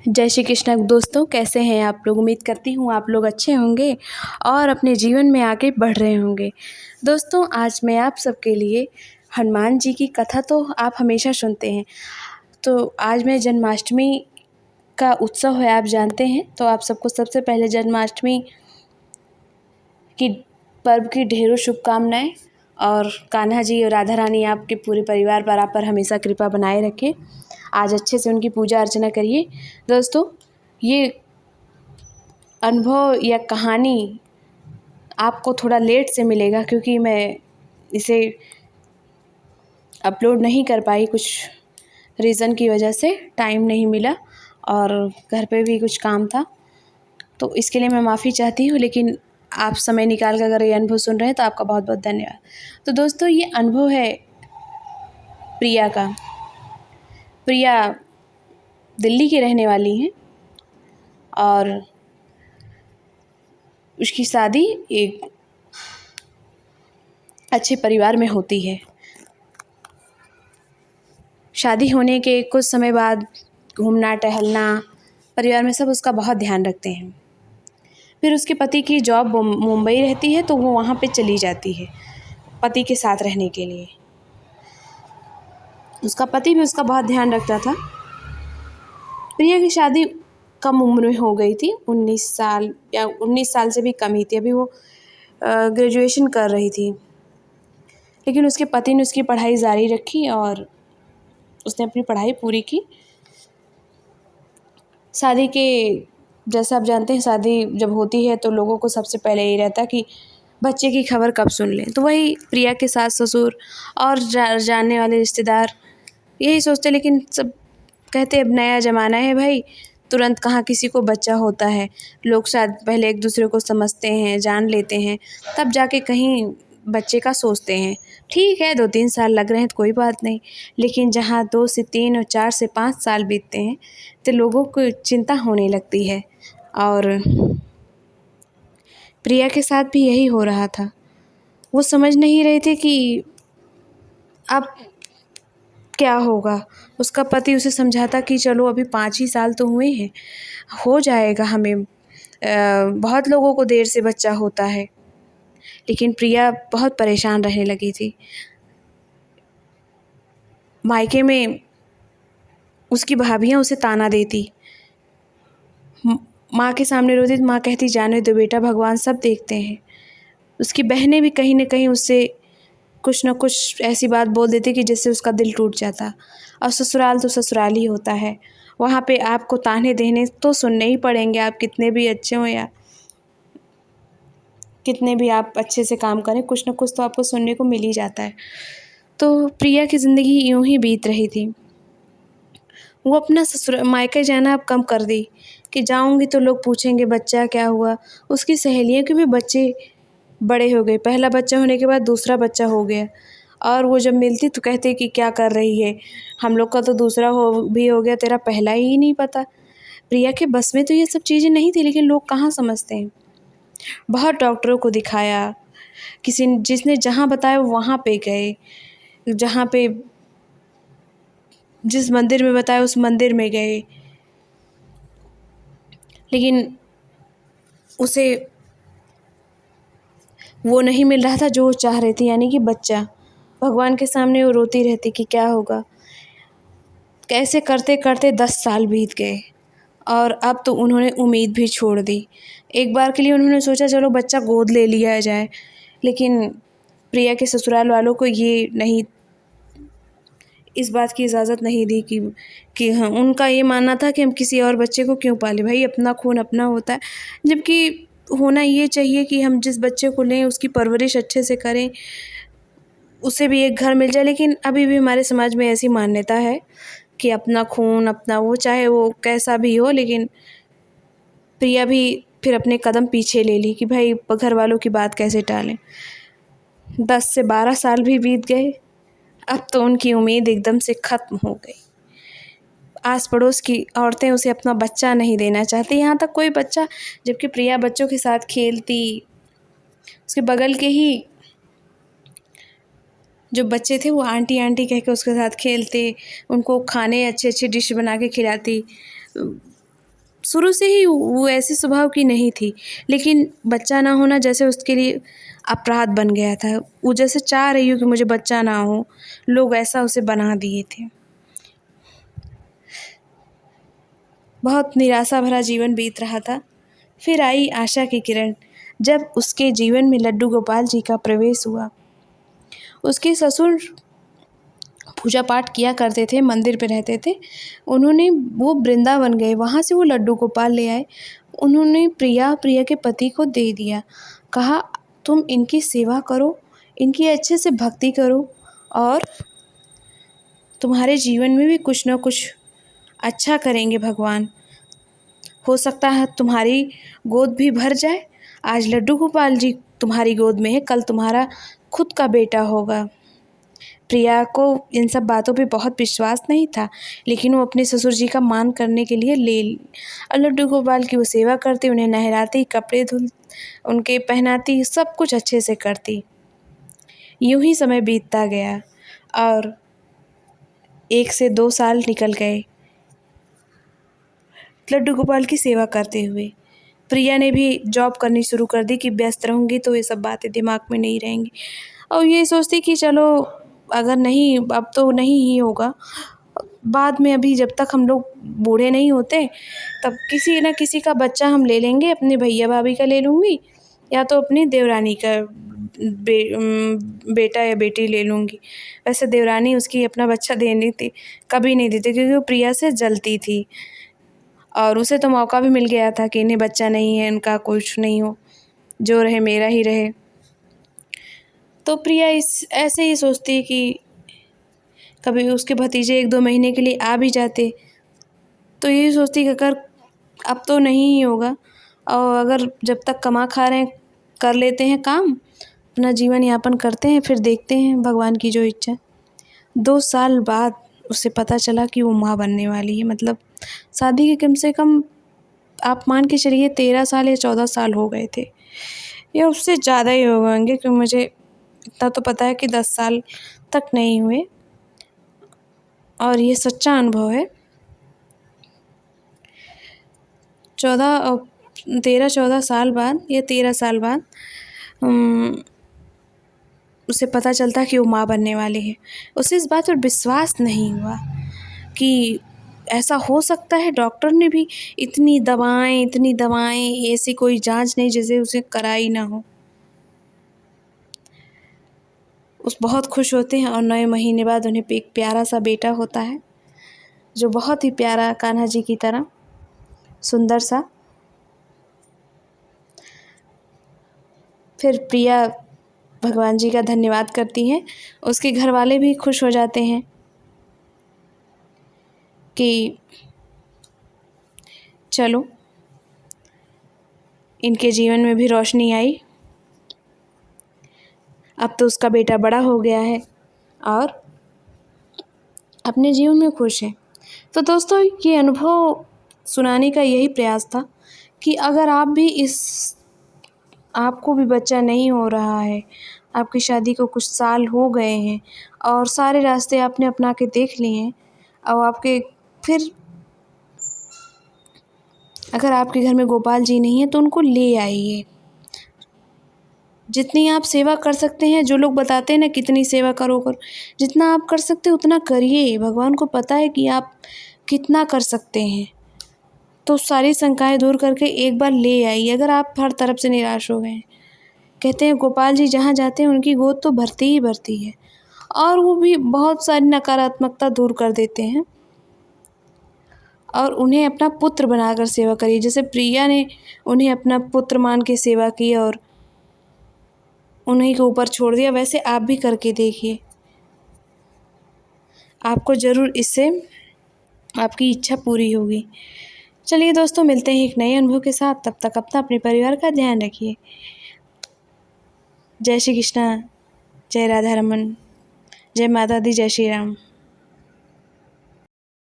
जय श्री कृष्ण दोस्तों, कैसे हैं आप लोग। उम्मीद करती हूँ आप लोग अच्छे होंगे और अपने जीवन में आगे बढ़ रहे होंगे। दोस्तों, आज मैं आप सबके लिए हनुमान जी की कथा तो आप हमेशा सुनते हैं, तो आज मैं जन्माष्टमी का उत्सव है, आप जानते हैं। तो आप सबको सबसे पहले जन्माष्टमी की पर्व की ढेरों शुभकामनाएं। और कान्हा जी और राधा रानी आपके पूरे परिवार पर आप पर हमेशा कृपा बनाए रखें। आज अच्छे से उनकी पूजा अर्चना करिए। दोस्तों, ये अनुभव या कहानी आपको थोड़ा लेट से मिलेगा, क्योंकि मैं इसे अपलोड नहीं कर पाई, कुछ रीज़न की वजह से टाइम नहीं मिला और घर पे भी कुछ काम था, तो इसके लिए मैं माफ़ी चाहती हूँ। लेकिन आप समय निकाल कर अगर ये अनुभव सुन रहे हैं तो आपका बहुत बहुत धन्यवाद। तो दोस्तों, ये अनुभव है प्रिया का। प्रिया दिल्ली की रहने वाली हैं और उसकी शादी एक अच्छे परिवार में होती है। शादी होने के कुछ समय बाद घूमना टहलना, परिवार में सब उसका बहुत ध्यान रखते हैं। फिर उसके पति की जॉब मुंबई रहती है, तो वो वहाँ पे चली जाती है पति के साथ रहने के लिए। उसका पति भी उसका बहुत ध्यान रखता था। प्रिया की शादी कम उम्र में हो गई थी, 19 साल या 19 साल से भी कम ही थी। अभी वो ग्रेजुएशन कर रही थी, लेकिन उसके पति ने उसकी पढ़ाई जारी रखी और उसने अपनी पढ़ाई पूरी की। शादी के जैसा आप जानते हैं, शादी जब होती है तो लोगों को सबसे पहले यही रहता है कि बच्चे की खबर कब सुन लें। तो वही प्रिया के सास ससुर और जानने वाले रिश्तेदार यही सोचते, लेकिन सब कहते अब नया ज़माना है भाई, तुरंत कहाँ किसी को बच्चा होता है। लोग शायद पहले एक दूसरे को समझते हैं, जान लेते हैं, तब जाके कहीं बच्चे का सोचते हैं। ठीक है, 2-3 साल लग रहे हैं तो कोई बात नहीं, लेकिन जहाँ 2 से 3 और 4 से 5 साल बीतते हैं तो लोगों को चिंता होने लगती है। और प्रिया के साथ भी यही हो रहा था। वो समझ नहीं रहे थे कि अब क्या होगा। उसका पति उसे समझाता कि चलो अभी 5 ही साल तो हुए हैं, हो जाएगा हमें, बहुत लोगों को देर से बच्चा होता है। लेकिन प्रिया बहुत परेशान रहने लगी थी। मायके में उसकी भाभियाँ उसे ताना देती, माँ के सामने रोती तो माँ कहती जाने दो बेटा, भगवान सब देखते हैं। उसकी बहनें भी कहीं न कहीं उससे कुछ न कुछ ऐसी बात बोल देती कि जिससे उसका दिल टूट जाता। और ससुराल तो ससुराल ही होता है, वहाँ पे आपको ताने देने तो सुनने ही पड़ेंगे, आप कितने भी अच्छे हों या कितने भी आप अच्छे से काम करें, कुछ न कुछ तो आपको सुनने को मिल ही जाता है। तो प्रिया की ज़िंदगी यूँ ही बीत रही थी। वो अपना मायके जाना अब कम कर दी कि जाऊँगी तो लोग पूछेंगे बच्चा क्या हुआ। उसकी सहेलियों के भी बच्चे बड़े हो गए, पहला बच्चा होने के बाद दूसरा बच्चा हो गया, और वो जब मिलती तो कहते कि क्या कर रही है, हम लोग का तो दूसरा हो गया, तेरा पहला ही नहीं पता। प्रिया के बस में तो ये सब चीज़ें नहीं थी, लेकिन लोग कहाँ समझते हैं। बहुत डॉक्टरों को दिखाया, जिसने जहाँ बताया वहाँ पे गए, जहाँ पे जिस मंदिर में बताया उस मंदिर में गए, लेकिन उसे वो नहीं मिल रहा था जो वो चाह रही थी, यानी कि बच्चा। भगवान के सामने वो रोती रहती कि क्या होगा। कैसे करते करते 10 साल बीत गए और अब तो उन्होंने उम्मीद भी छोड़ दी। एक बार के लिए उन्होंने सोचा चलो बच्चा गोद ले लिया जाए, लेकिन प्रिया के ससुराल वालों को ये नहीं, इस बात की इजाज़त नहीं दी कि हाँ, उनका ये मानना था कि हम किसी और बच्चे को क्यों पालें, भाई अपना खून अपना होता है। जबकि होना ये चाहिए कि हम जिस बच्चे को लें उसकी परवरिश अच्छे से करें, उसे भी एक घर मिल जाए। लेकिन अभी भी हमारे समाज में ऐसी मान्यता है कि अपना खून अपना, वो चाहे वो कैसा भी हो। लेकिन प्रिया भी फिर अपने कदम पीछे ले ली कि भाई घर वालों की बात कैसे टालें। 10 से 12 साल भी बीत गए, अब तो उनकी उम्मीद एकदम से ख़त्म हो गई। आस पड़ोस की औरतें उसे अपना बच्चा नहीं देना चाहती, यहाँ तक कोई बच्चा, जबकि प्रिया बच्चों के साथ खेलती, उसके बगल के ही जो बच्चे थे वो आंटी आंटी कह के उसके साथ खेलते, उनको खाने अच्छे अच्छे डिश बना के खिलाती। शुरू से ही वो ऐसे स्वभाव की नहीं थी, लेकिन बच्चा ना होना जैसे उसके लिए अपराध बन गया था। वो जैसे चाह रही हो कि मुझे बच्चा ना हो, लोग ऐसा उसे बना दिए थे। बहुत निराशा भरा जीवन बीत रहा था। फिर आई आशा की किरण, जब उसके जीवन में लड्डू गोपाल जी का प्रवेश हुआ। उसके ससुर पूजा पाठ किया करते थे, मंदिर पे रहते थे। वो वृंदावन गए, वहाँ से वो लड्डू गोपाल ले आए। उन्होंने प्रिया के पति को दे दिया। कहा तुम इनकी सेवा करो, इनकी अच्छे से भक्ति करो और तुम्हारे जीवन में भी कुछ ना कुछ अच्छा करेंगे भगवान। हो सकता है तुम्हारी गोद भी भर जाए। आज लड्डू गोपाल जी तुम्हारी गोद में है, कल तुम्हारा खुद का बेटा होगा। प्रिया को इन सब बातों पे बहुत विश्वास नहीं था, लेकिन वो अपने ससुर जी का मान करने के लिए और लड्डू गोपाल की वो सेवा करती, उन्हें नहलाती, कपड़े धुल उनके पहनाती, सब कुछ अच्छे से करती। यूं ही समय बीतता गया और 1 से 2 साल निकल गए लड्डू गोपाल की सेवा करते हुए। प्रिया ने भी जॉब करनी शुरू कर दी कि व्यस्त रहूँगी तो ये सब बातें दिमाग में नहीं रहेंगी, और ये सोचती कि चलो अगर नहीं, अब तो नहीं ही होगा, बाद में, अभी जब तक हम लोग बूढ़े नहीं होते तब किसी न किसी का बच्चा हम ले लेंगे, अपने भैया भाभी का ले लूँगी या तो अपनी देवरानी का बेटा या बेटी ले लूँगी। वैसे देवरानी उसकी अपना बच्चा देनी थी, कभी नहीं देती, क्योंकि वो प्रिया से जलती थी और उसे तो मौका भी मिल गया था कि इन्हें बच्चा नहीं है, इनका कुछ नहीं हो, जो रहे मेरा ही रहे। तो प्रिया ऐसे ही सोचती कि कभी उसके भतीजे 1-2 महीने के लिए आ भी जाते, तो यही सोचती कि अगर अब तो नहीं ही होगा, और अगर जब तक कमा खा रहे हैं कर लेते हैं काम, अपना जीवन यापन करते हैं, फिर देखते हैं भगवान की जो इच्छा। 2 साल बाद उसे पता चला कि वो माँ बनने वाली है। मतलब शादी के कम से कम आप मान के चलिए 13 साल या 14 साल हो गए थे, या उससे ज़्यादा ही हो गए होंगे, क्योंकि मुझे इतना तो पता है कि 10 साल तक नहीं हुए, और ये सच्चा अनुभव है। 13-14 साल बाद या 13 साल बाद उसे पता चलता कि वो माँ बनने वाली है। उसे इस बात पर विश्वास नहीं हुआ कि ऐसा हो सकता है। डॉक्टर ने भी इतनी दवाएं, ऐसी कोई जांच नहीं जिसे उसे कराई ना हो। उस बहुत खुश होते हैं और 9 महीने बाद उन्हें एक प्यारा सा बेटा होता है, जो बहुत ही प्यारा, कान्हा जी की तरह सुंदर सा। फिर प्रिया भगवान जी का धन्यवाद करती हैं, उसके घर वाले भी खुश हो जाते हैं कि चलो इनके जीवन में भी रोशनी आई, अब तो उसका बेटा बड़ा हो गया है और अपने जीवन में खुश है। तो दोस्तों, ये अनुभव सुनाने का यही प्रयास था कि अगर आपको भी बच्चा नहीं हो रहा है, आपकी शादी को कुछ साल हो गए हैं और सारे रास्ते आपने अपना के देख लिए हैं, और फिर अगर आपके घर में गोपाल जी नहीं है तो उनको ले आइए। जितनी आप सेवा कर सकते हैं, जो लोग बताते हैं ना कितनी सेवा करो, जितना आप कर सकते हैं उतना करिए। भगवान को पता है कि आप कितना कर सकते हैं। तो सारी शंकाएं दूर करके एक बार ले आइए, अगर आप हर तरफ से निराश हो गए हैं। कहते हैं गोपाल जी जहाँ जाते हैं उनकी गोद तो भरती ही भरती है, और वो भी बहुत सारी नकारात्मकता दूर कर देते हैं, और उन्हें अपना पुत्र बनाकर सेवा करिए। जैसे प्रिया ने उन्हें अपना पुत्र मान के सेवा की और उन्हीं के ऊपर छोड़ दिया, वैसे आप भी करके देखिए, आपको ज़रूर इससे आपकी इच्छा पूरी होगी। चलिए दोस्तों, मिलते हैं एक नए अनुभव के साथ। तब तक अपने परिवार का ध्यान रखिए। जय श्री कृष्णा, जय राधा रमन, जय माता दी, जय श्री राम।